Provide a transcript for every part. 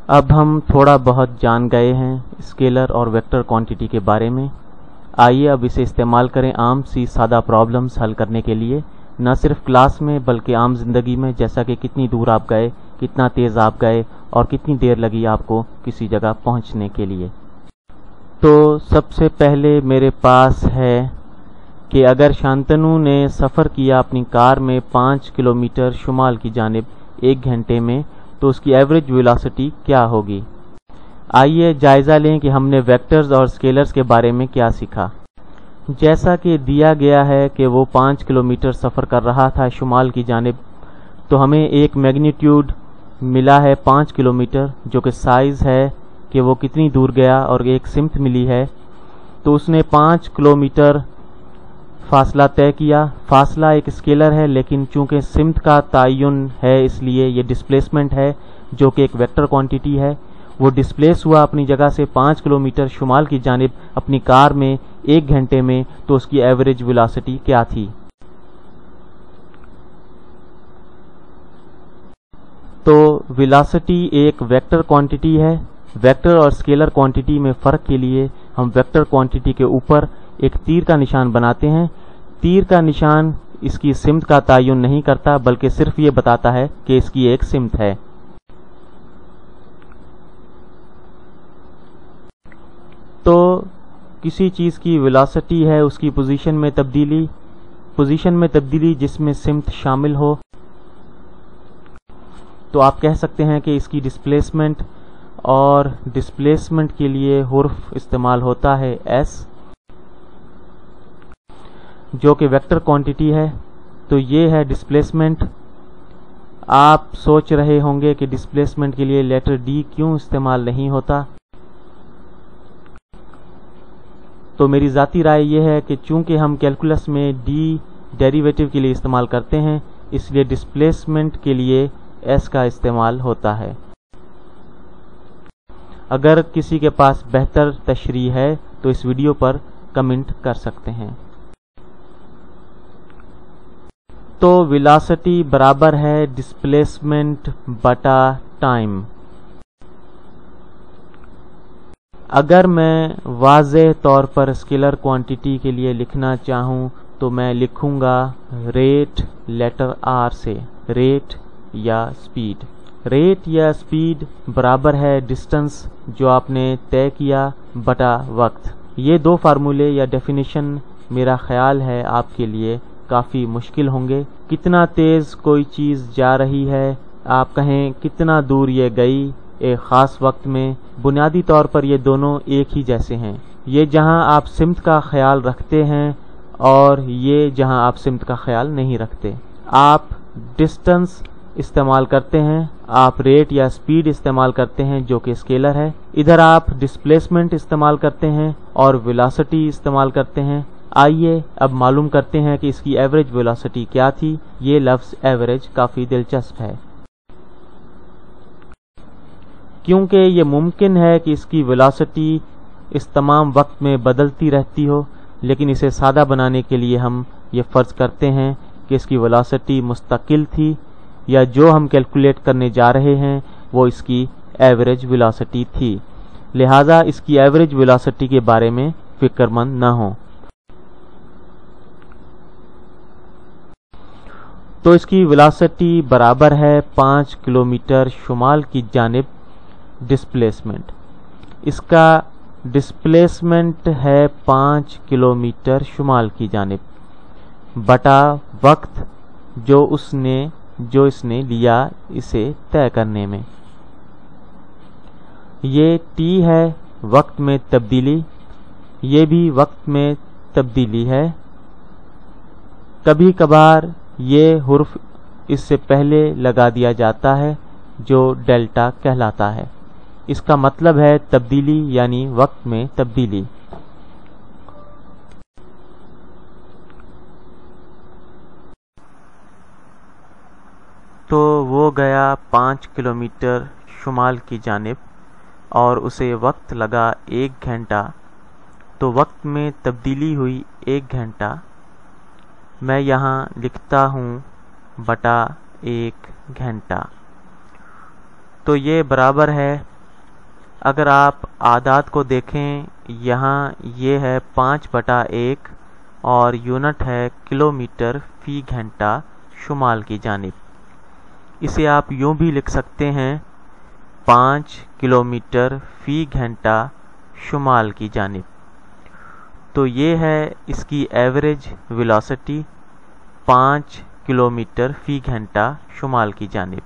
اب ہم تھوڑا بہت جان گئے ہیں اسکیلر اور ویکٹر کوانٹٹی کے بارے میں. آئیے اب اسے استعمال کریں عام سی سادہ پرابلمز حل کرنے کے لیے، نہ صرف کلاس میں بلکہ عام زندگی میں، جیسا کہ کتنی دور آپ گئے، کتنا تیز آپ گئے اور کتنی دیر لگی آپ کو کسی جگہ پہنچنے کے لیے. تو سب سے پہلے میرے پاس ہے کہ اگر شانتنو نے سفر کیا اپنی کار میں 5 کلومیٹر شمال کی جانب 1 گھنٹے میں تو اس کی ایوریج ویلاسٹی کیا ہوگی. آئیے جائزہ لیں کہ ہم نے ویکٹرز اور اسکیلرز کے بارے میں کیا سیکھا. جیسا کہ دیا گیا ہے کہ وہ 5 کلومیٹر سفر کر رہا تھا شمال کی جانب، تو ہمیں ایک میگنیٹیوڈ ملا ہے 5 کلومیٹر، جو کہ سائز ہے کہ وہ کتنی دور گیا، اور ایک سمت ملی ہے. تو اس نے 5 کلومیٹر فاصلہ طے کیا. فاصلہ ایک اسکیلر ہے، لیکن چونکہ سمت کا تعین ہے اس لیے یہ ڈسپلیسمنٹ ہے، جو کہ ایک ویکٹر کوانٹٹی ہے. وہ ڈسپلیس ہوا اپنی جگہ سے 5 کلومیٹر شمال کی جانب اپنی کار میں 1 گھنٹے میں، تو اس کی ایوریج ویلاسٹی کیا تھی. تو ویلاسٹی ایک ویکٹر کوانٹٹی ہے. ویکٹر اور اسکیلر کوانٹٹی میں فرق کے لیے ہم ویکٹر کوانٹٹی کے اوپر ایک تیر کا نشان بناتے ہیں. تیر کا نشان اس کی سمت کا تعین نہیں کرتا، بلکہ صرف یہ بتاتا ہے کہ اس کی ایک سمت ہے. تو کسی چیز کی ویلاسٹی ہے اس کی پوزیشن میں تبدیلی جس میں سمت شامل ہو. تو آپ کہہ سکتے ہیں کہ اس کی ڈسپلیسمنٹ، اور ڈسپلیسمنٹ کے لیے حرف استعمال ہوتا ہے ایس، جو کہ ویکٹر کوانٹٹی ہے. تو یہ ہے ڈسپلیسمنٹ. آپ سوچ رہے ہوں گے کہ ڈسپلیسمنٹ کے لیے لیٹر ڈی کیوں استعمال نہیں ہوتا. تو میری ذاتی رائے یہ ہے کہ چونکہ ہم کیلکولس میں ڈی ڈیریویٹو کے لیے استعمال کرتے ہیں، اس لیے ڈسپلیسمنٹ کے لیے ایس کا استعمال ہوتا ہے. اگر کسی کے پاس بہتر تشریح ہے تو اس ویڈیو پر کمنٹ کر سکتے ہیں. تو ویلاسٹی برابر ہے ڈسپلیسمنٹ بٹا ٹائم. اگر میں واضح طور پر اسکیلر کوانٹٹی کے لیے لکھنا چاہوں تو میں لکھوں گا ریٹ لیٹر آر سے، ریٹ یا اسپیڈ. ریٹ یا اسپیڈ برابر ہے ڈسٹنس جو آپ نے طے کیا بٹا وقت. یہ دو فارمولے یا ڈیفینیشن میرا خیال ہے آپ کے لیے کافی مشکل ہوں گے. کتنا تیز کوئی چیز جا رہی ہے، آپ کہیں کتنا دور یہ گئی ایک خاص وقت میں. بنیادی طور پر یہ دونوں ایک ہی جیسے ہیں. یہ جہاں آپ سمت کا خیال رکھتے ہیں اور یہ جہاں آپ سمت کا خیال نہیں رکھتے. آپ ڈسٹنس استعمال کرتے ہیں، آپ ریٹ یا اسپیڈ استعمال کرتے ہیں جو کہ اسکیلر ہے. ادھر آپ ڈسپلیسمنٹ استعمال کرتے ہیں اور ویلاسٹی استعمال کرتے ہیں. آئیے اب معلوم کرتے ہیں کہ اس کی ایوریج ویلاسٹی کیا تھی. یہ لفظ ایوریج کافی دلچسپ ہے، کیونکہ یہ ممکن ہے کہ اس کی ویلاسٹی اس تمام وقت میں بدلتی رہتی ہو، لیکن اسے سادہ بنانے کے لیے ہم یہ فرض کرتے ہیں کہ اس کی ویلاسٹی مستقل تھی، یا جو ہم کیلکولیٹ کرنے جا رہے ہیں وہ اس کی ایوریج ویلاسٹی تھی. لہٰذا اس کی ایوریج ویلاسٹی کے بارے میں فکر مند نہ ہوں. تو اس کی ویلاسٹی برابر ہے 5 کلومیٹر شمال کی جانب ڈسپلیسمنٹ. اس کا ڈسپلیسمنٹ ہے 5 کلومیٹر شمال کی جانب بٹا وقت جو اس نے لیا اسے طے کرنے میں. یہ ٹی ہے وقت میں تبدیلی، یہ بھی وقت میں تبدیلی ہے. کبھی کبھار یہ حرف اس سے پہلے لگا دیا جاتا ہے جو ڈیلٹا کہلاتا ہے. اس کا مطلب ہے تبدیلی یعنی وقت میں تبدیلی. تو وہ گیا 5 کلومیٹر شمال کی جانب اور اسے وقت لگا 1 گھنٹہ. تو وقت میں تبدیلی ہوئی 1 گھنٹہ. میں یہاں لکھتا ہوں بٹا 1 گھنٹہ. تو یہ برابر ہے اگر آپ اعداد کو دیکھیں، یہاں یہ ہے 5/1 اور یونٹ ہے کلومیٹر فی گھنٹہ شمال کی جانب۔ اسے آپ یوں بھی لکھ سکتے ہیں 5 کلومیٹر فی گھنٹہ شمال کی جانب۔ تو یہ ہے اس کی ایوریج ویلاسٹی 5 کلومیٹر فی گھنٹہ شمال کی جانب۔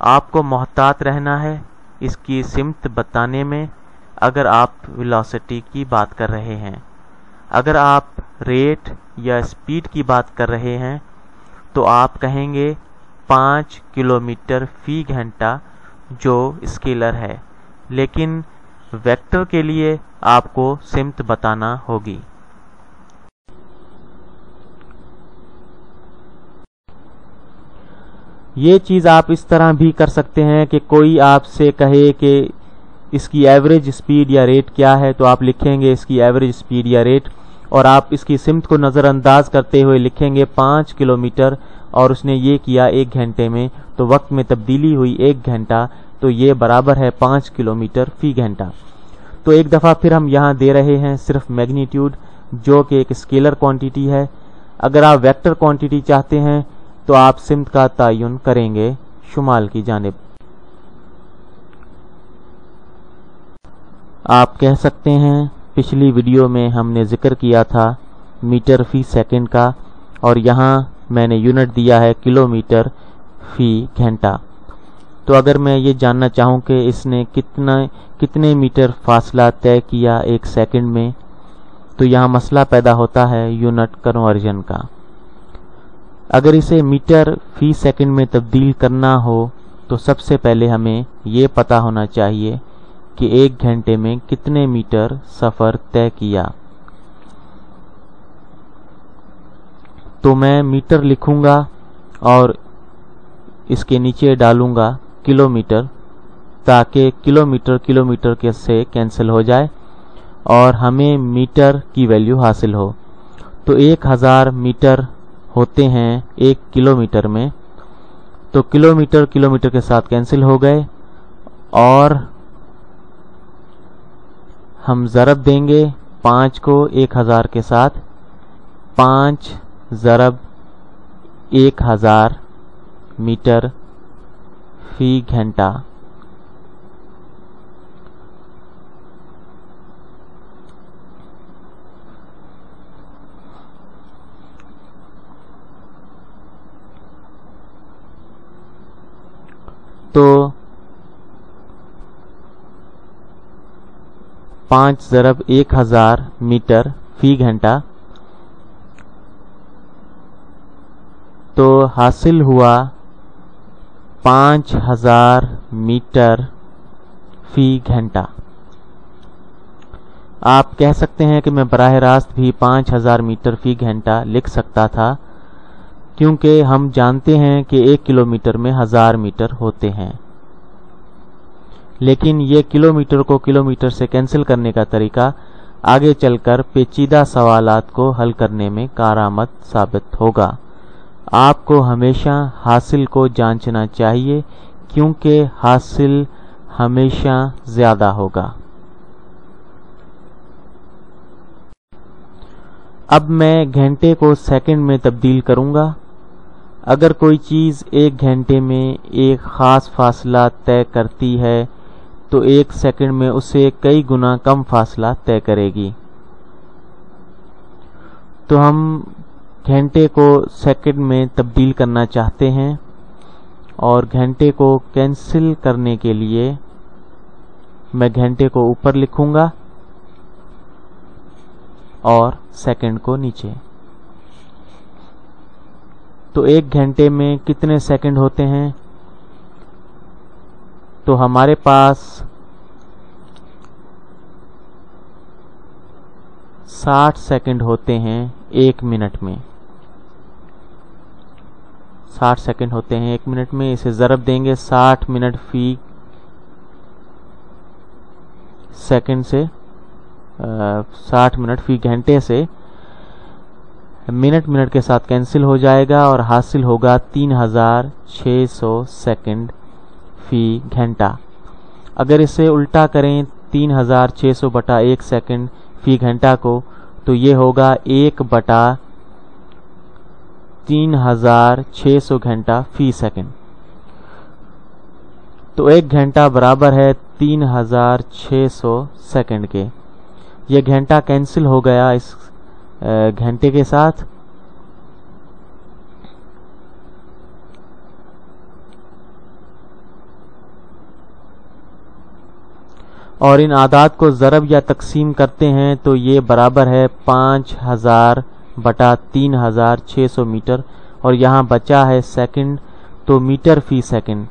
آپ کو محتاط رہنا ہے اس کی سمت بتانے میں اگر آپ ویلاسٹی کی بات کر رہے ہیں۔ اگر آپ ریٹ یا اسپیڈ کی بات کر رہے ہیں تو آپ کہیں گے 5 کلومیٹر فی گھنٹہ جو اسکیلر ہے، لیکن ویکٹر کے لیے آپ کو سمت بتانا ہوگی۔ یہ چیز آپ اس طرح بھی کر سکتے ہیں کہ کوئی آپ سے کہے کہ اس کی ایوریج اسپیڈ یا ریٹ کیا ہے، تو آپ لکھیں گے اس کی ایوریج اسپیڈ یا ریٹ، اور آپ اس کی سمت کو نظر انداز کرتے ہوئے لکھیں گے 5 کلومیٹر، اور اس نے یہ کیا 1 گھنٹے میں، تو وقت میں تبدیلی ہوئی 1 گھنٹہ، تو یہ برابر ہے 5 کلومیٹر فی گھنٹہ۔ تو ایک دفعہ پھر ہم یہاں دے رہے ہیں صرف میگنیٹیوڈ، جو کہ ایک اسکیلر کوانٹیٹی ہے۔ اگر آپ ویکٹر کوانٹیٹی چاہتے ہیں تو آپ سمت کا تعین کریں گے شمال کی جانب۔ آپ کہہ سکتے ہیں پچھلی ویڈیو میں ہم نے ذکر کیا تھا میٹر فی سیکنڈ کا، اور یہاں میں نے یونٹ دیا ہے کلومیٹر فی گھنٹہ۔ تو اگر میں یہ جاننا چاہوں کہ اس نے کتنے میٹر فاصلہ طے کیا 1 سیکنڈ میں، تو یہاں مسئلہ پیدا ہوتا ہے یونٹ کنورژن کا۔ اگر اسے میٹر فی سیکنڈ میں تبدیل کرنا ہو تو سب سے پہلے ہمیں یہ پتہ ہونا چاہیے کہ 1 گھنٹے میں کتنے میٹر سفر طے کیا۔ تو میں میٹر لکھوں گا اور اس کے نیچے ڈالوں گا کلومیٹر، تاکہ کلومیٹر کے سے کینسل ہو جائے اور ہمیں میٹر کی ویلیو حاصل ہو۔ تو 1000 میٹر ہوتے ہیں 1 کلومیٹر میں، تو کلومیٹر کے ساتھ کینسل ہو گئے، اور ہم ضرب دیں گے 5 کو 1000 کے ساتھ، 5 ضرب 1000 میٹر فی گھنٹہ۔ تو 5 ضرب 1000 میٹر فی گھنٹہ، تو حاصل ہوا 5000 میٹر فی گھنٹہ۔ آپ کہہ سکتے ہیں کہ میں براہ راست بھی 5000 میٹر فی گھنٹہ لکھ سکتا تھا، کیونکہ ہم جانتے ہیں کہ 1 کلومیٹر میں 1000 میٹر ہوتے ہیں، لیکن یہ کلومیٹر کو کلومیٹر سے کینسل کرنے کا طریقہ آگے چل کر پیچیدہ سوالات کو حل کرنے میں کارآمد ثابت ہوگا۔ آپ کو ہمیشہ حاصل کو جانچنا چاہیے، کیونکہ حاصل ہمیشہ زیادہ ہوگا۔ اب میں گھنٹے کو سیکنڈ میں تبدیل کروں گا۔ اگر کوئی چیز 1 گھنٹے میں ایک خاص فاصلہ طے کرتی ہے تو 1 سیکنڈ میں اسے کئی گنا کم فاصلہ طے کرے گی۔ تو ہم گھنٹے کو سیکنڈ میں تبدیل کرنا چاہتے ہیں، اور گھنٹے کو کینسل کرنے کے لیے میں گھنٹے کو اوپر لکھوں گا اور سیکنڈ کو نیچے۔ تو 1 گھنٹے میں کتنے سیکنڈ ہوتے ہیں؟ تو ہمارے پاس 60 سیکنڈ ہوتے ہیں 1 منٹ میں۔ 60 سیکنڈ ہوتے ہیں 1 منٹ میں، اسے ضرب دیں گے 60 منٹ فی سیکنڈ سے، 60 منٹ فی گھنٹے سے، منٹ کے ساتھ کینسل ہو جائے گا اور حاصل ہوگا 3600 سیکنڈ فی گھنٹہ۔ اگر اسے الٹا کریں 3600 بٹا 1 سیکنڈ فی گھنٹہ کو تو یہ ہوگا 1 بٹا 3600 گھنٹہ فی سیکنڈ. تو 1 گھنٹہ برابر ہے 3600 سیکنڈ کے. یہ گھنٹہ کینسل ہو گیا اس گھنٹے کے ساتھ. اور ان اعداد کو ضرب یا تقسیم کرتے ہیں تو یہ برابر ہے 5000 بٹا 3600 میٹر، اور یہاں بچا ہے سیکنڈ تو میٹر فی سیکنڈ.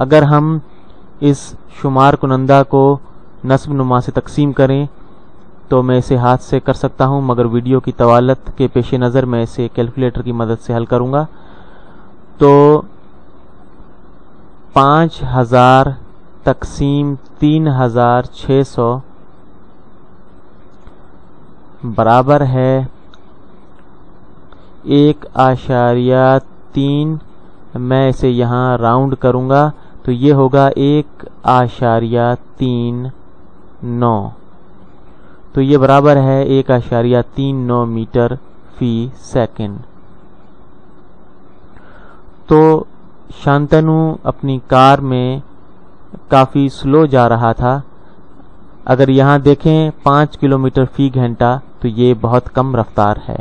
اگر ہم اس شمار کنندہ کو نصب نما سے تقسیم کریں تو میں اسے ہاتھ سے کر سکتا ہوں، مگر ویڈیو کی طوالت کے پیش نظر میں اسے کیلکولیٹر کی مدد سے حل کروں گا. تو 5000 تقسیم 3600 برابر ہے 1.3. میں اسے یہاں راؤنڈ کروں گا تو یہ ہوگا 1.39. تو یہ برابر ہے 1.39 میٹر فی سیکنڈ. تو شانتنو اپنی کار میں کافی سلو جا رہا تھا. اگر یہاں دیکھیں 5 کلومیٹر فی گھنٹہ تو یہ بہت کم رفتار ہے.